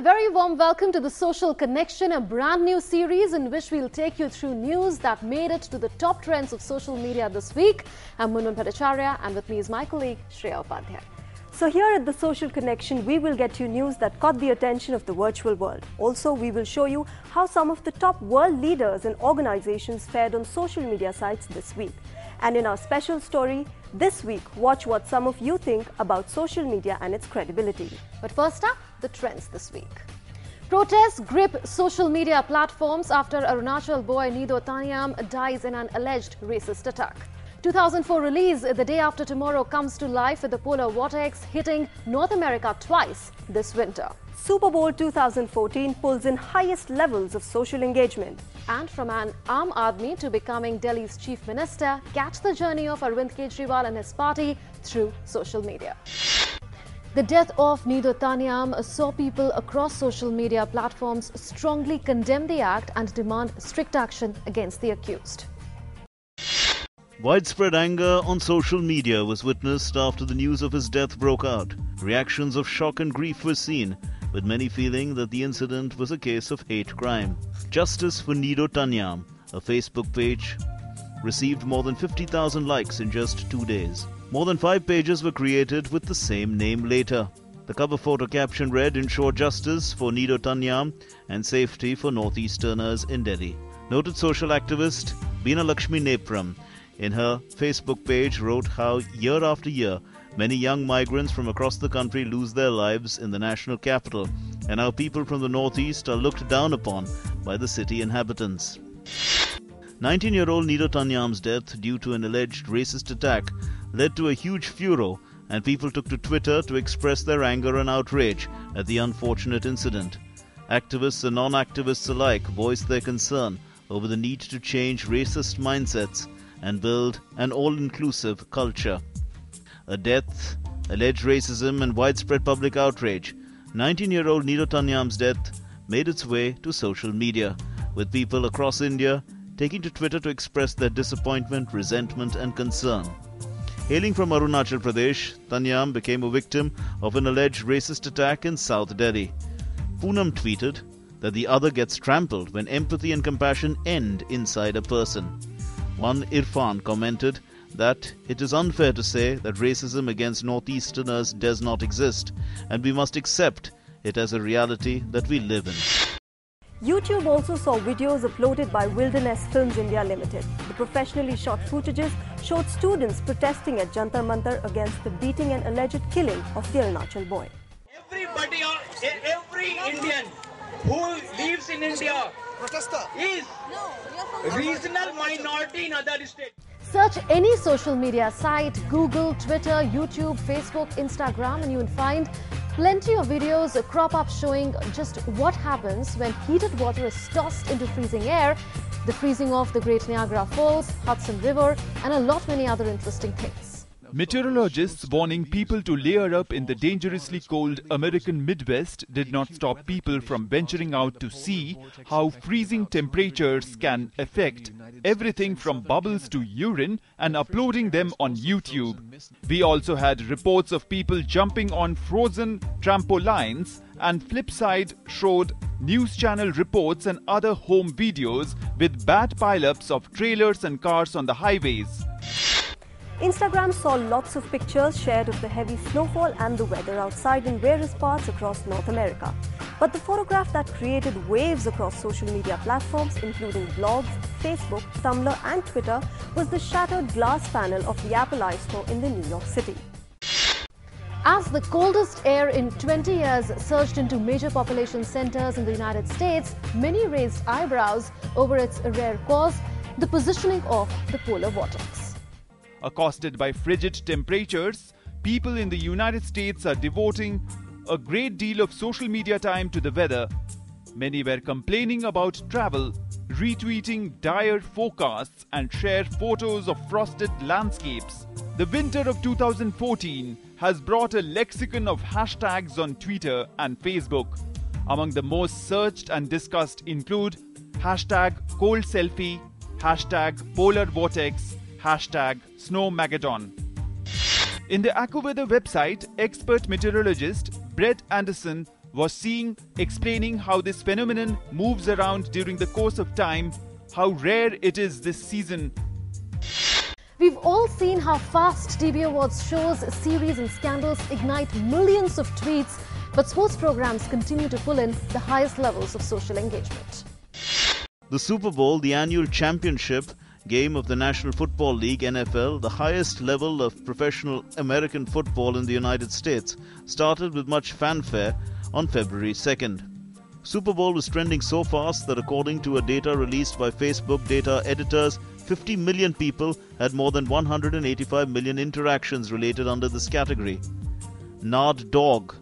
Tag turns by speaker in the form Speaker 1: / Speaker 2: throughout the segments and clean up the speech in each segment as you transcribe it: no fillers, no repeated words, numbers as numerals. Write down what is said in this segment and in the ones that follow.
Speaker 1: very warm welcome to the Social Connection, a brand new series in which we'll take you through news that made it to the top trends of social media this week. I'm Munmun Bhattacharya and with me is my colleague Shreya Upadhyay.
Speaker 2: So here at the Social Connection, we will get you news that caught the attention of the virtual world. Also, we will show you how some of the top world leaders and organizations fared on social media sites this week. And in our special story, this week, watch what some of you think about social media and its credibility.
Speaker 1: But first up, the trends this week. Protests grip social media platforms after Arunachal boy Nido Tanyam dies in an alleged racist attack. 2004 release The Day After Tomorrow comes to life with the polar vortex hitting North America twice this winter.
Speaker 2: Super Bowl 2014 pulls in highest levels of social engagement.
Speaker 1: And from an Aam Aadmi to becoming Delhi's chief minister, catch the journey of Arvind Kejriwal and his party through social media. The death of Nido Tanyam saw people across social media platforms strongly condemn the act and demand strict action against the accused.
Speaker 3: Widespread anger on social media was witnessed after the news of his death broke out. Reactions of shock and grief were seen, with many feeling that the incident was a case of hate crime. Justice for Nido Tanyam, a Facebook page, received more than 50,000 likes in just 2 days. More than 5 pages were created with the same name later. The cover photo caption read, "Ensure justice for Nido Tanyam and safety for Northeasterners in Delhi." Noted social activist Beena Lakshmi Nepram in her Facebook page wrote how year after year many young migrants from across the country lose their lives in the national capital, and how people from the northeast are looked down upon by the city inhabitants. 19-year-old Nido Tanyam's death due to an alleged racist attack led to a huge furor, and people took to Twitter to express their anger and outrage at the unfortunate incident. Activists and non-activists alike voiced their concern over the need to change racist mindsets and build an all-inclusive culture. A death, alleged racism and widespread public outrage. 19-year-old Nido Tanyam's death made its way to social media, with people across India taking to Twitter to express their disappointment, resentment and concern. Hailing from Arunachal Pradesh, Tanyam became a victim of an alleged racist attack in South Delhi. Poonam tweeted that the other gets trampled when empathy and compassion end inside a person. One Irfan commented that it is unfair to say that racism against Northeasterners does not exist, and we must accept it as a reality that we live in.
Speaker 2: YouTube also saw videos uploaded by Wilderness Films India Limited. The professionally shot footages showed students protesting at Jantar Mantar against the beating and alleged killing of the Arunachal boy.
Speaker 4: Every Indian who lives in India is regional minority in other states.
Speaker 1: Search any social media site, Google, Twitter, YouTube, Facebook, Instagram, and you will find plenty of videos crop up showing just what happens when heated water is tossed into freezing air, the freezing of the Great Niagara Falls, Hudson River, and a lot many other interesting things.
Speaker 5: Meteorologists warning people to layer up in the dangerously cold American Midwest did not stop people from venturing out to see how freezing temperatures can affect everything from bubbles to urine and uploading them on YouTube. We also had reports of people jumping on frozen trampolines, and Flipside showed news channel reports and other home videos with bad pileups of trailers and cars on the highways.
Speaker 2: Instagram saw lots of pictures shared of the heavy snowfall and the weather outside in various parts across North America. But the photograph that created waves across social media platforms, including blogs, Facebook, Tumblr and Twitter, was the shattered glass panel of the Apple iStore in the New York City.
Speaker 1: As the coldest air in 20 years surged into major population centers in the United States, many raised eyebrows over its rare cause, the positioning of the polar vortex.
Speaker 5: Accosted by frigid temperatures, people in the United States are devoting a great deal of social media time to the weather. Many were complaining about travel, retweeting dire forecasts and share photos of frosted landscapes. The winter of 2014 has brought a lexicon of hashtags on Twitter and Facebook. Among the most searched and discussed include hashtag cold selfie, hashtag polar vortex, hashtag snowmageddon. In the AccuWeather website, expert meteorologist Brett Anderson was seen explaining how this phenomenon moves around during the course of time, how rare it is this season.
Speaker 1: We've all seen how fast TV Awards shows, series and scandals ignite millions of tweets, but sports programs continue to pull in the highest levels of social engagement.
Speaker 3: The Super Bowl, the annual championship game of the National Football League, NFL, the highest level of professional American football in the United States, started with much fanfare on February 2nd. Super Bowl was trending so fast that according to a data released by Facebook data editors, 50 million people had more than 185 million interactions related under this category. Nard Dog,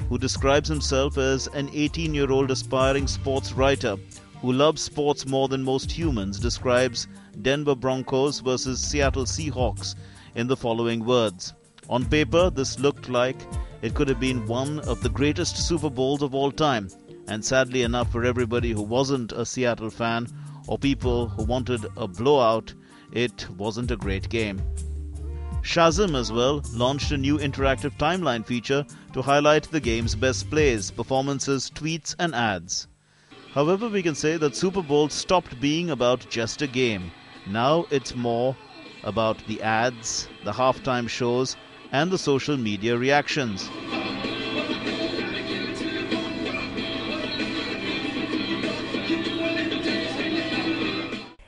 Speaker 3: who describes himself as an 18-year-old aspiring sports writer who loves sports more than most humans, describes Denver Broncos versus Seattle Seahawks in the following words. On paper, this looked like it could have been one of the greatest Super Bowls of all time, and sadly enough for everybody who wasn't a Seattle fan or people who wanted a blowout, it wasn't a great game. Shazam as well launched a new interactive timeline feature to highlight the game's best plays, performances, tweets and ads. However, we can say that Super Bowl stopped being about just a game. Now it's more about the ads, the halftime shows and the social media reactions.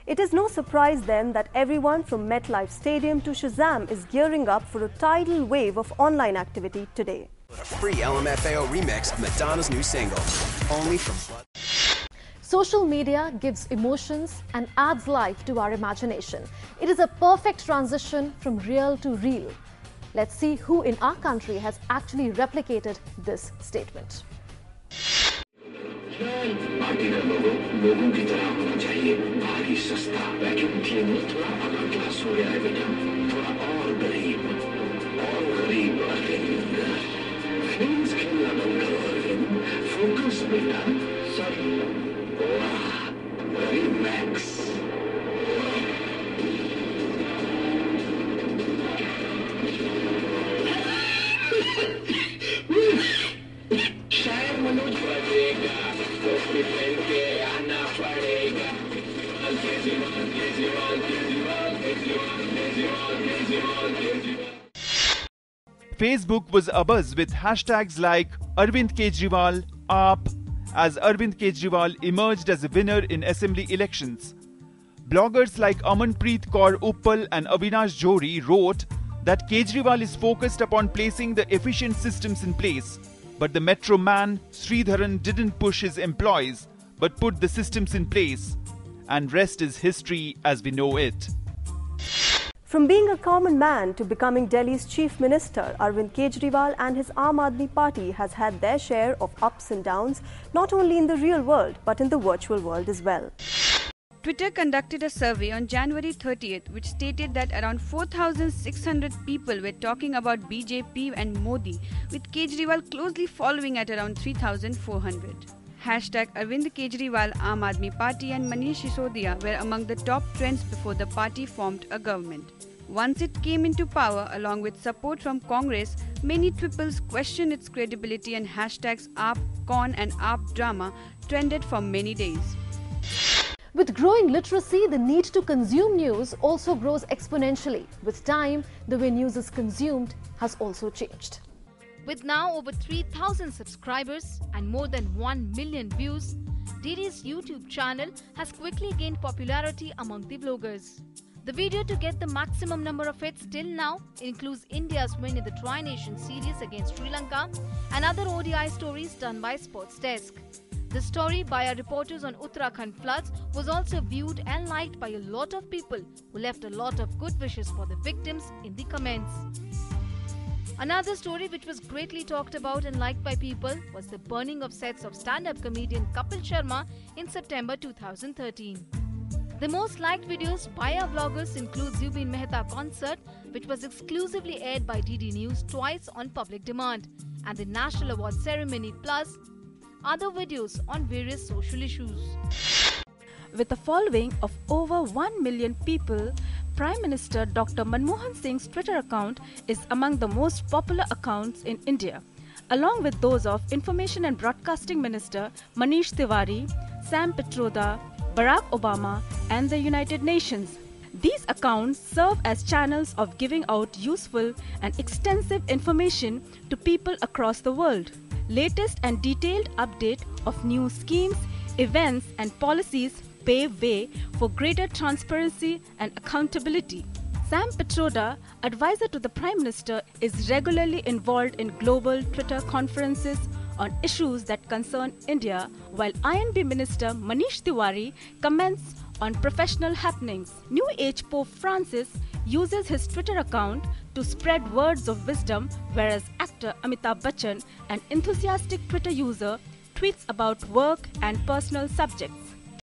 Speaker 2: It is no surprise then that everyone from MetLife Stadium to Shazam is gearing up for a tidal wave of online activity today.
Speaker 6: A free LMFAO remix of Madonna's new single, only from...
Speaker 1: Social media gives emotions and adds life to our imagination. It is a perfect transition from real to real. Let's see who in our country has actually replicated this statement.
Speaker 7: लोगों की तरह होना चाहिए, भारी सस्ता vacuum cleaner, थोड़ा अगर glass हो गया है बेटा, थोड़ा और गरीब अरविंद, फ्लेम्स खेलना बंद करो अरविंद, फोकस बेटा, सर, वाह, रिमैक्स। शायद मनोज बजेगा, टोपी पहन के आना पड़ेगा।
Speaker 5: Facebook was abuzz with hashtags like Arvind Kejriwal, AAP, as Arvind Kejriwal emerged as a winner in assembly elections. Bloggers like Amanpreet Kaur Uppal and Avinash Johri wrote that Kejriwal is focused upon placing the efficient systems in place, but the Metro man Sridharan didn't push his employees but put the systems in place, and rest is history as we know it.
Speaker 2: From being a common man to becoming Delhi's chief minister, Arvind Kejriwal and his Aam Aadmi Party has had their share of ups and downs, not only in the real world but in the virtual world as well.
Speaker 8: Twitter conducted a survey on January 30th which stated that around 4,600 people were talking about BJP and Modi, with Kejriwal closely following at around 3,400. Hashtag Arvind Kejriwal, Aam Aadmi Party and Manish Sisodia were among the top trends before the party formed a government. Once it came into power, along with support from Congress, many twipples questioned its credibility and hashtags AAP, Con and AAP drama trended for many days.
Speaker 1: With growing literacy, the need to consume news also grows exponentially. With time, the way news is consumed has also changed.
Speaker 9: With now over 3,000 subscribers and more than 1 million views, DD's YouTube channel has quickly gained popularity among the vloggers. The video to get the maximum number of hits till now includes India's win in the Tri-Nation series against Sri Lanka and other ODI stories done by Sports Desk. The story by our reporters on Uttarakhand floods was also viewed and liked by a lot of people who left a lot of good wishes for the victims in the comments. Another story which was greatly talked about and liked by people was the burning of sets of stand-up comedian Kapil Sharma in September 2013. The most liked videos by our vloggers include Zubin Mehta concert, which was exclusively aired by DD News twice on public demand, and the National Award ceremony, plus other videos on various social issues.
Speaker 10: With a following of over 1 million people, Prime Minister Dr. Manmohan Singh's Twitter account is among the most popular accounts in India. along with those of Information and Broadcasting Minister Manish Tiwari, Sam Pitroda, Barack Obama, and the United Nations. These accounts serve as channels of giving out useful and extensive information to people across the world. Latest and detailed update of new schemes, events, and policies pave way for greater transparency and accountability. Sam Pitroda, advisor to the Prime Minister, is regularly involved in global Twitter conferences on issues that concern India, while INB Minister Manish Tiwari comments on professional happenings. New Age Pope Francis uses his Twitter account to spread words of wisdom, whereas actor Amitabh Bachchan, an enthusiastic Twitter user, tweets about work and personal subjects.